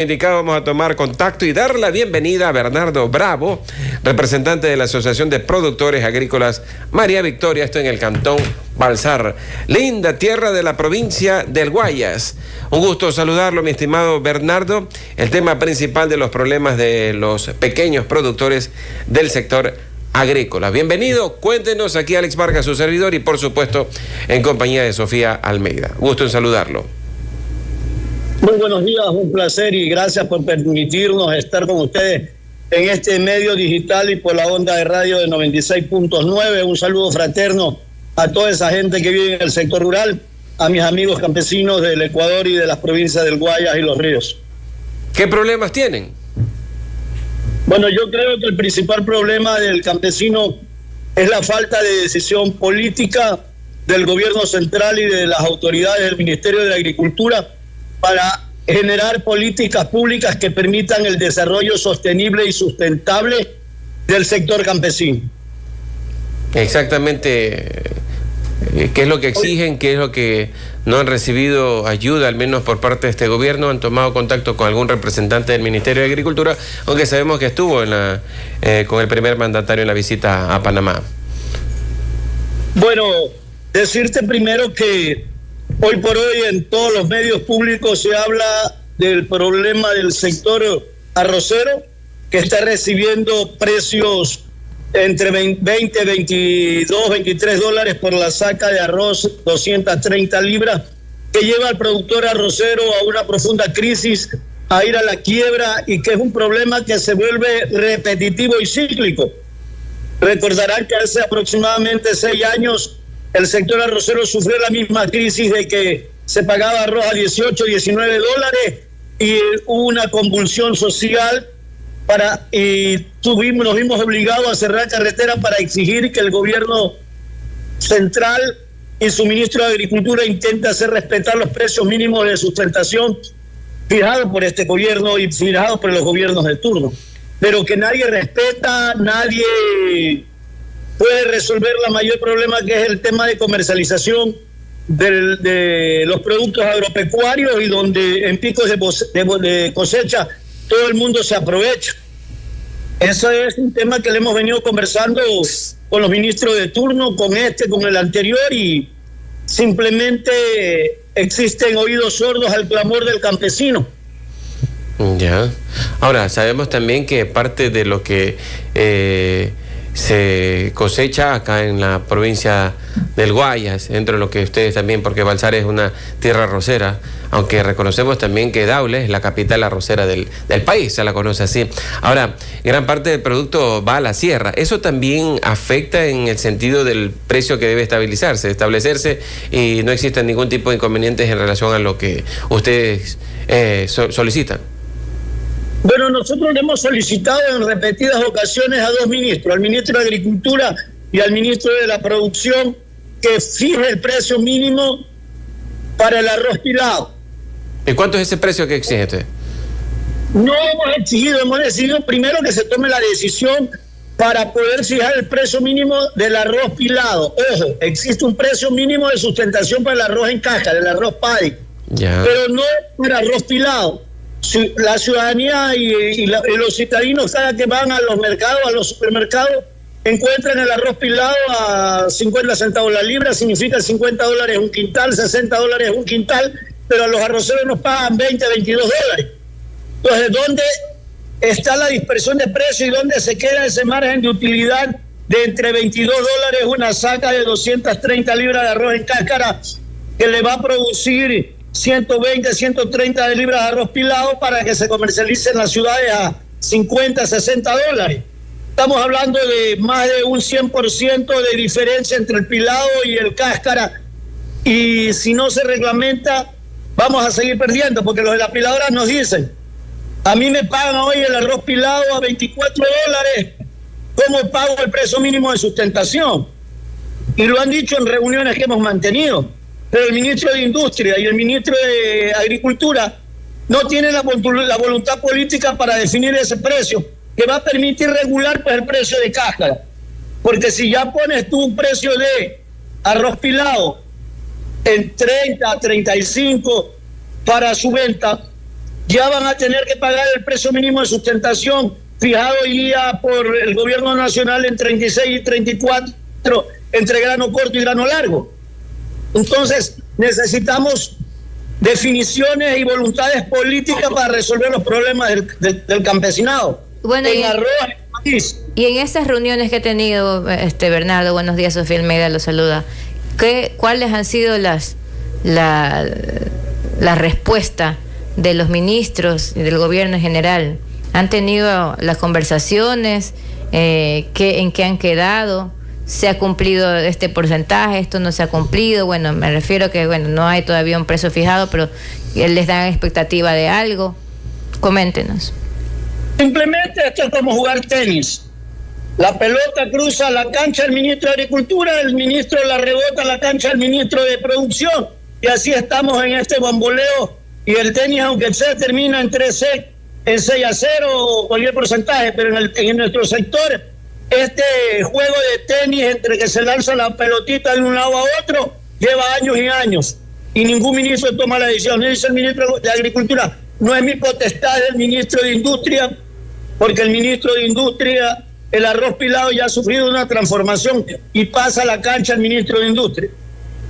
Indicado, vamos a tomar contacto y dar la bienvenida a Bernardo Bravo, representante de la Asociación de Productores Agrícolas María Victoria, esto en el Cantón Balsar, linda tierra de la provincia del Guayas. Un gusto saludarlo, mi estimado Bernardo. El tema principal de los problemas de los pequeños productores del sector agrícola. Bienvenido, cuéntenos. Aquí Alex Vargas, su servidor, y por supuesto en compañía de Sofía Almeida. Gusto en saludarlo. Muy buenos días, un placer y gracias por permitirnos estar con ustedes en este medio digital y por la onda de radio de 96.9. Un saludo fraterno a toda esa gente que vive en el sector rural, a mis amigos campesinos del Ecuador y de las provincias del Guayas y Los Ríos. ¿Qué problemas tienen? Bueno, yo creo que el principal problema del campesino es la falta de decisión política del gobierno central y de las autoridades del Ministerio de Agricultura para generar políticas públicas que permitan el desarrollo sostenible y sustentable del sector campesino. Exactamente, ¿qué es lo que exigen? ¿Qué es lo que no han recibido ayuda, al menos por parte de este gobierno? ¿Han tomado contacto con algún representante del Ministerio de Agricultura? Aunque sabemos que estuvo con el primer mandatario en la visita a Panamá. Bueno, decirte primero que hoy por hoy en todos los medios públicos se habla del problema del sector arrocero, que está recibiendo precios entre 20, 22, 23 dólares por la saca de arroz, 230 libras, que lleva al productor arrocero a una profunda crisis, a ir a la quiebra, y que es un problema que se vuelve repetitivo y cíclico. Recordarán que hace aproximadamente 6 años el sector arrocero sufrió la misma crisis de que se pagaba arroz a 18, 19 dólares y hubo una convulsión social y nos vimos obligados a cerrar carretera para exigir que el gobierno central y su ministro de Agricultura intente hacer respetar los precios mínimos de sustentación fijados por este gobierno y fijados por los gobiernos de turno. Pero que nadie respeta, nadie puede resolver la mayor problema, que es el tema de comercialización de los productos agropecuarios, y donde en picos de cosecha todo el mundo se aprovecha. Ese es un tema que le hemos venido conversando con los ministros de turno, con el anterior, y simplemente existen oídos sordos al clamor del campesino. Ya. Ahora, sabemos también que parte de lo que se cosecha acá en la provincia del Guayas, dentro de lo que ustedes también, porque Balsar es una tierra arrocera, aunque reconocemos también que Daule es la capital arrocera del país, se la conoce así. Ahora, gran parte del producto va a la sierra. ¿Eso también afecta en el sentido del precio que debe establecerse, y no existen ningún tipo de inconvenientes en relación a lo que ustedes solicitan? Bueno, nosotros le hemos solicitado en repetidas ocasiones a dos ministros, al ministro de Agricultura y al ministro de la Producción, que fije el precio mínimo para el arroz pilado. ¿Y cuánto es ese precio que exige usted? No hemos decidido primero que se tome la decisión para poder fijar el precio mínimo del arroz pilado. Ojo, existe un precio mínimo de sustentación para el arroz en cáscara, el arroz paddy, pero no para arroz pilado. La ciudadanía y los citadinos, cada que van a los mercados, a los supermercados, encuentran el arroz pilado a 50 centavos la libra. Significa 50 dólares un quintal, 60 dólares un quintal, pero a los arroceros nos pagan 20, 22 dólares. Entonces, ¿dónde está la dispersión de precios y dónde se queda ese margen de utilidad de entre 22 dólares una saca de 230 libras de arroz en cáscara, que le va a producir 120, 130 libras de arroz pilado para que se comercialice en las ciudades a 50, 60 dólares? Estamos hablando de más de un 100% de diferencia entre el pilado y el cáscara, y si no se reglamenta vamos a seguir perdiendo, porque los de la piladora nos dicen: a mí me pagan hoy el arroz pilado a 24 dólares, ¿cómo pago el precio mínimo de sustentación? Y lo han dicho en reuniones que hemos mantenido. Pero el ministro de Industria y el ministro de Agricultura no tienen la voluntad política para definir ese precio, que va a permitir regular pues el precio de cáscara. Porque si ya pones tú un precio de arroz pilado en 30, 35 para su venta, ya van a tener que pagar el precio mínimo de sustentación fijado hoy día por el gobierno nacional en 36 y 34 entre grano corto y grano largo. Entonces necesitamos definiciones y voluntades políticas para resolver los problemas del campesinado. Bueno, en arroz, en maíz. Y en esas reuniones que ha tenido Bernardo, buenos días, Sofía Almeida lo saluda, ¿cuáles han sido la respuesta de los ministros y del gobierno en general? ¿Han tenido las conversaciones? ¿En qué han quedado? ¿Se ha cumplido este porcentaje? ¿Esto no se ha cumplido? Bueno, me refiero a que no hay todavía un precio fijado, pero les dan expectativa de algo. Coméntenos. Simplemente esto es como jugar tenis. La pelota cruza la cancha del ministro de Agricultura, el ministro la rebota a la cancha del ministro de Producción, y así estamos en este bamboleo, y el tenis, aunque se termina en 6-0 o cualquier porcentaje, pero en nuestro sector, este juego de tenis entre que se lanza la pelotita de un lado a otro lleva años y años, y ningún ministro toma la decisión. Dice el ministro de Agricultura, no es mi potestad, el ministro de Industria, porque el ministro de Industria, el arroz pilado ya ha sufrido una transformación y pasa a la cancha el ministro de Industria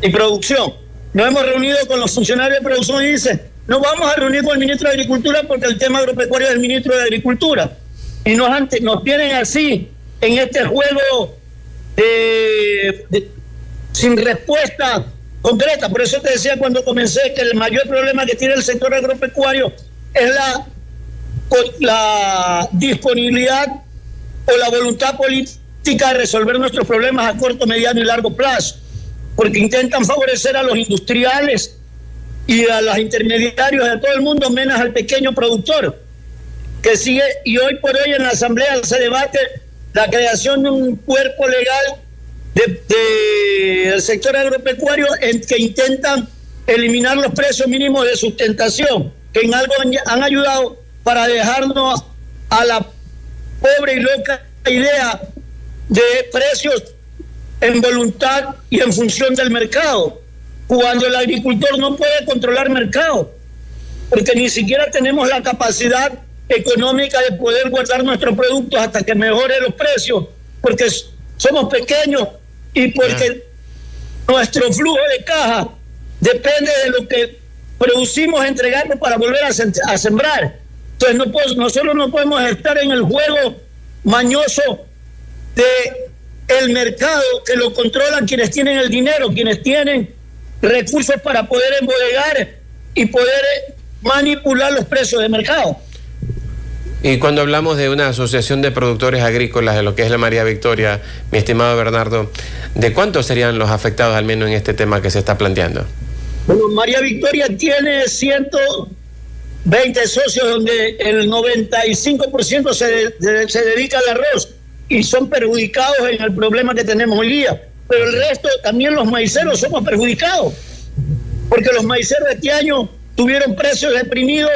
y Producción. Nos hemos reunido con los funcionarios de producción y dice, no vamos a reunir con el ministro de Agricultura porque el tema agropecuario es el ministro de Agricultura. Y nos tienen así, en este juego sin respuesta concreta. Por eso te decía cuando comencé que el mayor problema que tiene el sector agropecuario es la disponibilidad o la voluntad política de resolver nuestros problemas a corto, mediano y largo plazo, porque intentan favorecer a los industriales y a los intermediarios de todo el mundo, menos al pequeño productor, que sigue, y hoy por hoy en la Asamblea se debate la creación de un cuerpo legal del sector agropecuario en que intentan eliminar los precios mínimos de sustentación, que en algo han ayudado para dejarnos a la pobre y loca idea de precios en voluntad y en función del mercado, cuando el agricultor no puede controlar mercado, porque ni siquiera tenemos la capacidad económica de poder guardar nuestros productos hasta que mejore los precios, porque somos pequeños y porque nuestro flujo de caja depende de lo que producimos, entregando para volver a sembrar. Entonces nosotros no podemos estar en el juego mañoso de el mercado, que lo controlan quienes tienen el dinero, quienes tienen recursos para poder embodegar y poder manipular los precios de mercado. Y cuando hablamos de una asociación de productores agrícolas, de lo que es la María Victoria, mi estimado Bernardo, ¿de cuántos serían los afectados al menos en este tema que se está planteando? Bueno, María Victoria tiene 120 socios, donde el 95% se dedica al arroz y son perjudicados en el problema que tenemos hoy día. Pero el resto, también los maiceros, somos perjudicados, porque los maiceros este año tuvieron precios deprimidos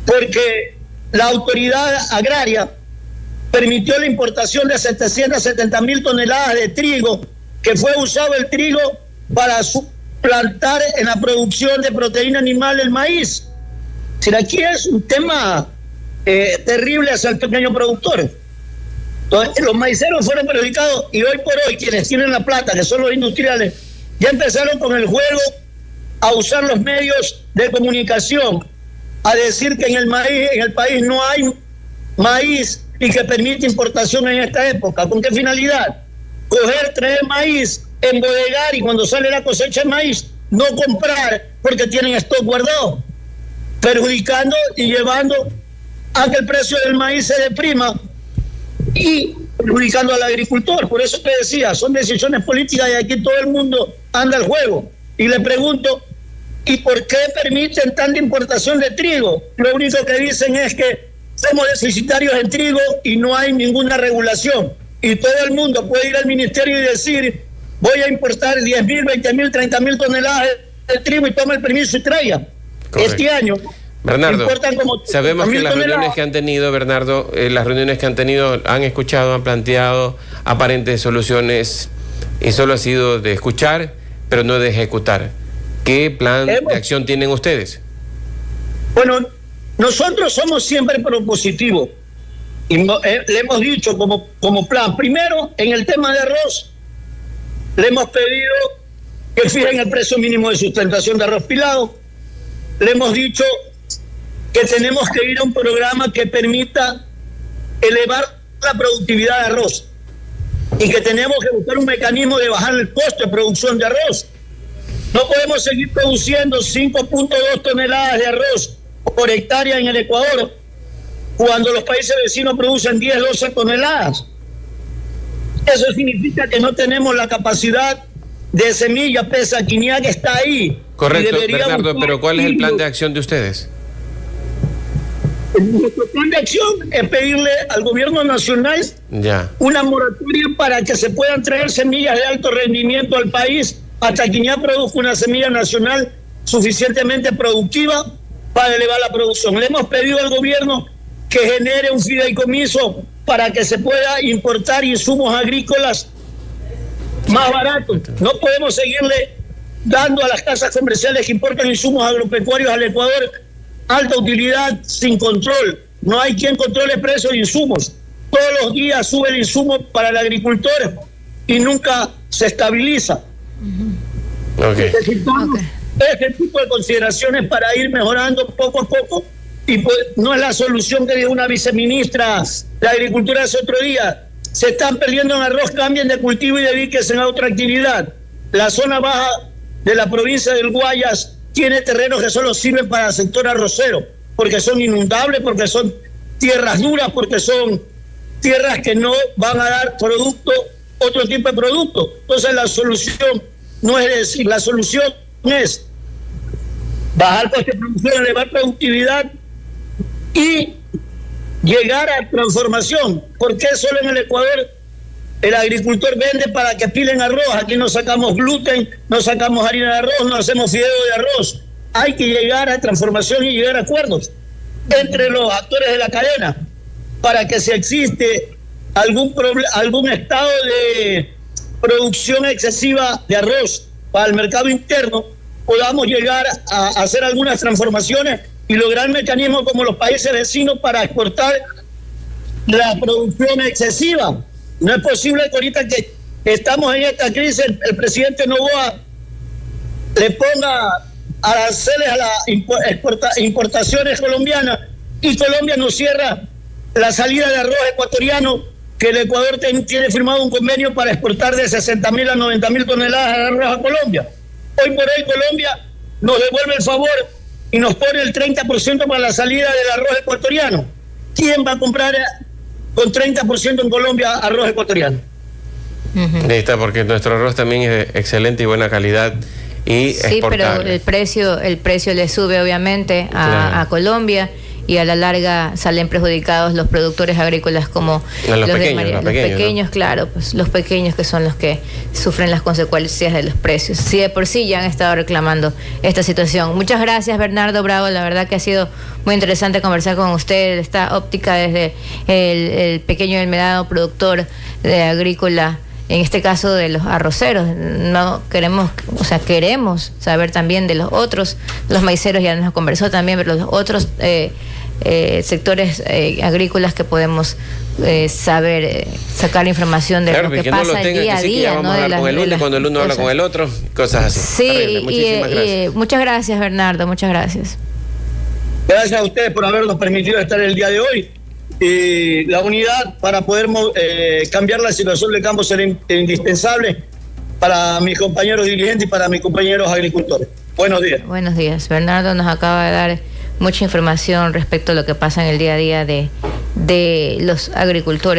porque la autoridad agraria permitió la importación de 770,000 toneladas de trigo, que fue usado el trigo para suplantar en la producción de proteína animal el maíz. Si aquí es un tema terrible hacia el pequeño productor. Entonces, los maiceros fueron perjudicados, y hoy por hoy quienes tienen la plata, que son los industriales, ya empezaron con el juego a usar los medios de comunicación, a decir que en el país no hay maíz y que permite importación en esta época. ¿Con qué finalidad? Traer maíz, embodegar, y cuando sale la cosecha de maíz, no comprar porque tienen stock guardado, perjudicando y llevando a que el precio del maíz se deprima y perjudicando al agricultor. Por eso te decía, son decisiones políticas y aquí todo el mundo anda al juego. Y le pregunto, ¿y por qué permiten tanta importación de trigo? Lo único que dicen es que somos deficitarios en trigo y no hay ninguna regulación. Y todo el mundo puede ir al ministerio y decir, voy a importar 10,000, 20,000, 30,000 toneladas de trigo, y toma el permiso y traiga. Correcto. Este año Bernardo, como sabemos que las reuniones que han tenido, Bernardo, las reuniones que han tenido, han escuchado, han planteado aparentes soluciones, y solo ha sido de escuchar, pero no de ejecutar. ¿Qué plan de acción tienen ustedes? Bueno, Nosotros somos siempre propositivos y le hemos dicho como plan, primero en el tema de arroz, le hemos pedido que fijen el precio mínimo de sustentación de arroz pilado, le hemos dicho que tenemos que ir a un programa que permita elevar la productividad de arroz y que tenemos que buscar un mecanismo de bajar el costo de producción de arroz. No podemos seguir produciendo 5.2 toneladas de arroz por hectárea en el Ecuador cuando los países vecinos producen 10, 12 toneladas. Eso significa que no tenemos la capacidad de semilla, pese a que INIAC está ahí. Correcto, Bernardo, pero ¿cuál es el plan de acción de ustedes? Nuestro plan de acción es pedirle al gobierno nacional una moratoria para que se puedan traer semillas de alto rendimiento al país hasta que INIAC produzca una semilla nacional suficientemente productiva para elevar la producción. Le hemos pedido al gobierno que genere un fideicomiso para que se pueda importar insumos agrícolas más baratos. No podemos seguirle dando a las casas comerciales que importan insumos agropecuarios al Ecuador alta utilidad sin control. No hay quien controle precios de insumos. Todos los días sube el insumo para el agricultor y nunca se estabiliza. Necesitamos este tipo de consideraciones para ir mejorando poco a poco, y pues no es la solución que dijo una viceministra de Agricultura hace otro día. Se están perdiendo en arroz, cambien de cultivo y dedíquense a otra actividad. La zona baja de la provincia del Guayas tiene terrenos que solo sirven para el sector arrocero, porque son inundables, porque son tierras duras, porque son tierras que no van a dar producto, otro tipo de producto. Entonces la solución no es decir, la solución es bajar coste de producción, elevar productividad y llegar a transformación. ¿Por qué solo en el Ecuador el agricultor vende para que pilen arroz? Aquí no sacamos gluten, no sacamos harina de arroz, no hacemos fideo de arroz. Hay que llegar a transformación y llegar a acuerdos entre los actores de la cadena para que si existe algún estado de producción excesiva de arroz para el mercado interno, podamos llegar a hacer algunas transformaciones y lograr mecanismos como los países vecinos para exportar la producción excesiva. No es posible que ahorita que estamos en esta crisis el presidente Noboa le ponga aranceles a las importaciones colombianas y Colombia nos cierra la salida de arroz ecuatoriano, que el Ecuador tiene firmado un convenio para exportar de 60.000 a 90.000 toneladas de arroz a Colombia. Hoy por hoy Colombia nos devuelve el favor y nos pone el 30% para la salida del arroz ecuatoriano. ¿Quién va a comprar con 30% en Colombia arroz ecuatoriano? Ahí está, porque nuestro arroz también es de excelente y buena calidad y exportable. Pero el precio le sube obviamente a Colombia, y a la larga salen perjudicados los productores agrícolas como los pequeños, ¿no? Claro, pues los pequeños que son los que sufren las consecuencias de los precios. Sí, de por sí ya han estado reclamando esta situación. Muchas gracias, Bernardo Bravo, la verdad que ha sido muy interesante conversar con usted, esta óptica desde el pequeño y el mediano productor agrícola, en este caso de los arroceros. No queremos, queremos saber también de los otros, los maiceros ya nos conversó también, pero los otros sectores agrícolas que podemos saber, sacar información de lo que pasa día a día. Vamos a hablar con el lunes, cuando el uno habla con el otro, cosas así. Sí, y muchas gracias, Bernardo, muchas gracias. Gracias a ustedes por habernos permitido estar el día de hoy. La unidad para poder cambiar la situación del campo será indispensable para mis compañeros dirigentes y para mis compañeros agricultores. Buenos días. Buenos días. Bernardo nos acaba de dar mucha información respecto a lo que pasa en el día a día de los agricultores.